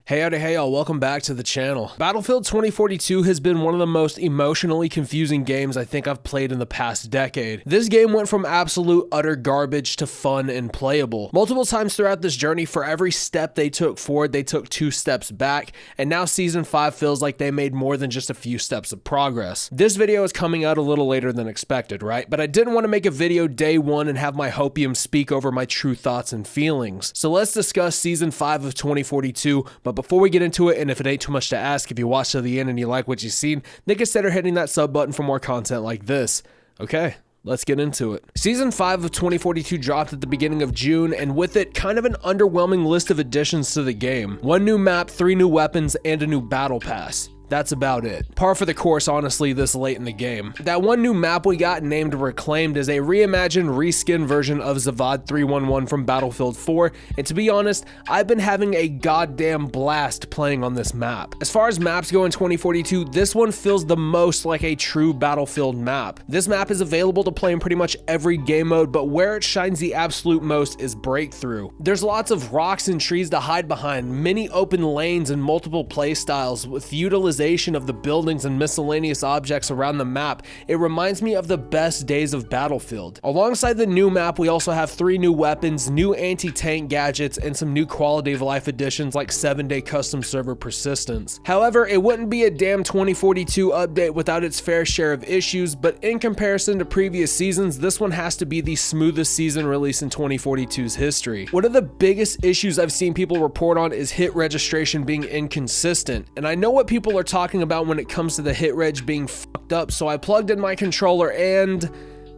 Hey howdy, hey y'all, welcome back to the channel. Battlefield 2042 has been one of the most emotionally confusing games I think I've played in the past decade. This game went from absolute utter garbage to fun and playable. Multiple times throughout this journey, for every step they took forward, they took 2 steps back, and now Season 5 feels like they made more than just a few steps of progress. This video is coming out a little later than expected, right? But I didn't want to make a video day one and have my hopium speak over my true thoughts and feelings. So let's discuss Season 5 of 2042, but before we get into it, and if it ain't too much to ask, if you watch to the end and you like what you've seen, then consider hitting that sub button for more content like this. Okay, let's get into it. Season 5 of 2042 dropped at the beginning of June, and with it, kind of an underwhelming list of additions to the game. 1 new map, 3 new weapons, and a new battle pass. That's about it. Par for the course, honestly, this late in the game. That 1 new map we got, named Reclaimed, is a reimagined, reskin version of Zavad 311 from Battlefield 4, and to be honest, I've been having a goddamn blast playing on this map. As far as maps go in 2042, this one feels the most like a true Battlefield map. This map is available to play in pretty much every game mode, but where it shines the absolute most is Breakthrough. There's lots of rocks and trees to hide behind, many open lanes and multiple play styles with utilization of the buildings and miscellaneous objects around the map. It reminds me of the best days of Battlefield. Alongside the new map, we also have 3 new weapons, new anti-tank gadgets, and some new quality of life additions like 7-day custom server persistence. However, it wouldn't be a damn 2042 update without its fair share of issues, but in comparison to previous seasons, this one has to be the smoothest season release in 2042's history. One of the biggest issues I've seen people report on is hit registration being inconsistent, and I know what people are talking about when it comes to the hit reg being fucked up, so I plugged in my controller and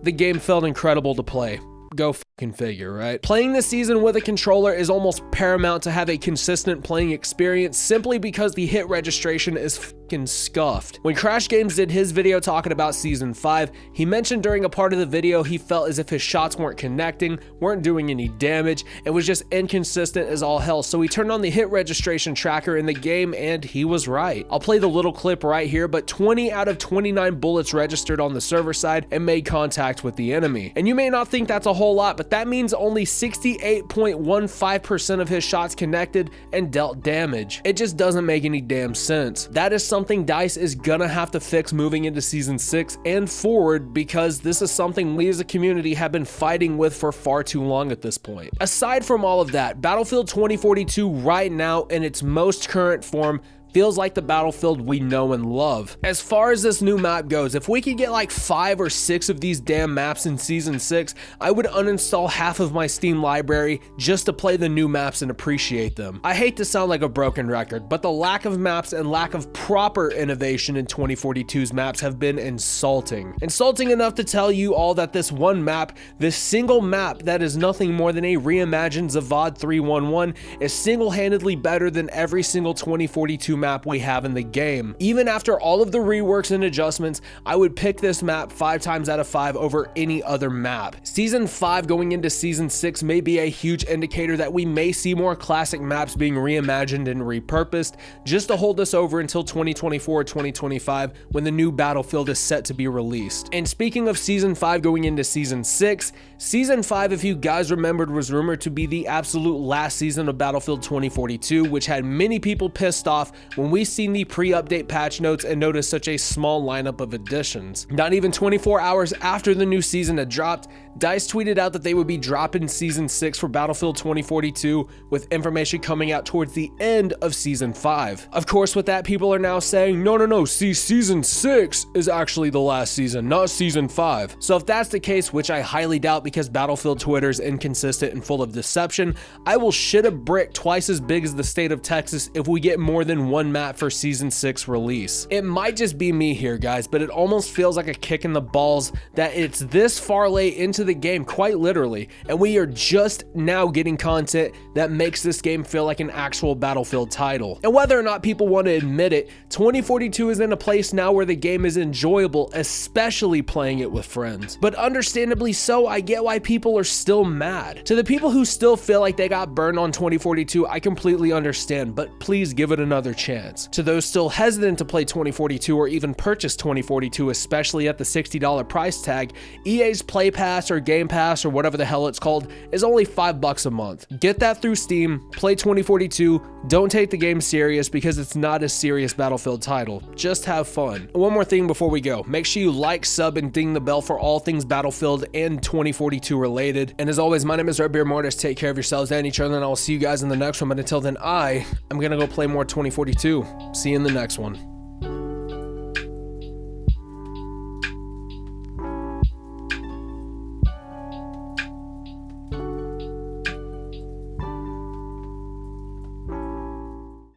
the game felt incredible to play. Go fucking figure, right? Playing this season with a controller is almost paramount to have a consistent playing experience simply because the hit registration is fucking scuffed. When Crash Games did his video talking about Season 5, he mentioned during a part of the video he felt as if his shots weren't connecting, weren't doing any damage, and was just inconsistent as all hell, so he turned on the hit registration tracker in the game and he was right. I'll play the little clip right here, but 20 out of 29 bullets registered on the server side and made contact with the enemy. And you may not think that's a whole lot, but that means only 68.15% of his shots connected and dealt damage. It just doesn't make any damn sense. That is something DICE is gonna have to fix moving into Season 6 and forward, because this is something we as a community have been fighting with for far too long at this point. Aside from all of that, Battlefield 2042 right now in its most current form feels like the Battlefield we know and love. As far as this new map goes, if we could get like 5 or 6 of these damn maps in Season 6, I would uninstall half of my Steam library just to play the new maps and appreciate them. I hate to sound like a broken record, but the lack of maps and lack of proper innovation in 2042's maps have been insulting. Insulting enough to tell you all that this one map, this single map that is nothing more than a reimagined Zavad 311, is single-handedly better than every single 2042 map we have in the game. Even after all of the reworks and adjustments, I would pick this map 5 times out of 5 over any other map. Season 5 going into Season 6 may be a huge indicator that we may see more classic maps being reimagined and repurposed, just to hold us over until 2024 or 2025 when the new Battlefield is set to be released. And speaking of Season 5 going into Season 6, Season 5, if you guys remembered, was rumored to be the absolute last season of Battlefield 2042, which had many people pissed off when we seen the pre-update patch notes and noticed such a small lineup of additions. Not even 24 hours after the new season had dropped, DICE tweeted out that they would be dropping Season 6 for Battlefield 2042, with information coming out towards the end of Season 5. Of course, with that, people are now saying, no, see, Season 6 is actually the last season, not Season 5. So if that's the case, which I highly doubt because Battlefield Twitter is inconsistent and full of deception, I will shit a brick twice as big as the state of Texas if we get more than 1 map for Season 6 release. It might just be me here, guys, but it almost feels like a kick in the balls that it's this far late into the game, quite literally, and we are just now getting content that makes this game feel like an actual Battlefield title. And whether or not people want to admit it, 2042 is in a place now where the game is enjoyable, especially playing it with friends. But understandably so, I get why people are still mad. To the people who still feel like they got burned on 2042, I completely understand, but please give it another chance. chance. To those still hesitant to play 2042 or even purchase 2042, especially at the $60 price tag, EA's Play Pass or Game Pass or whatever the hell it's called is only $5 a month. Get that through Steam, play 2042, don't take the game serious because it's not a serious Battlefield title. Just have fun. One more thing before we go, make sure you like, sub, and ding the bell for all things Battlefield and 2042 related. And as always, my name is Red Beard Mortis. Take care of yourselves and each other, and I will see you guys in the next one. But until then, I am gonna go play more 2042. See you in the next one.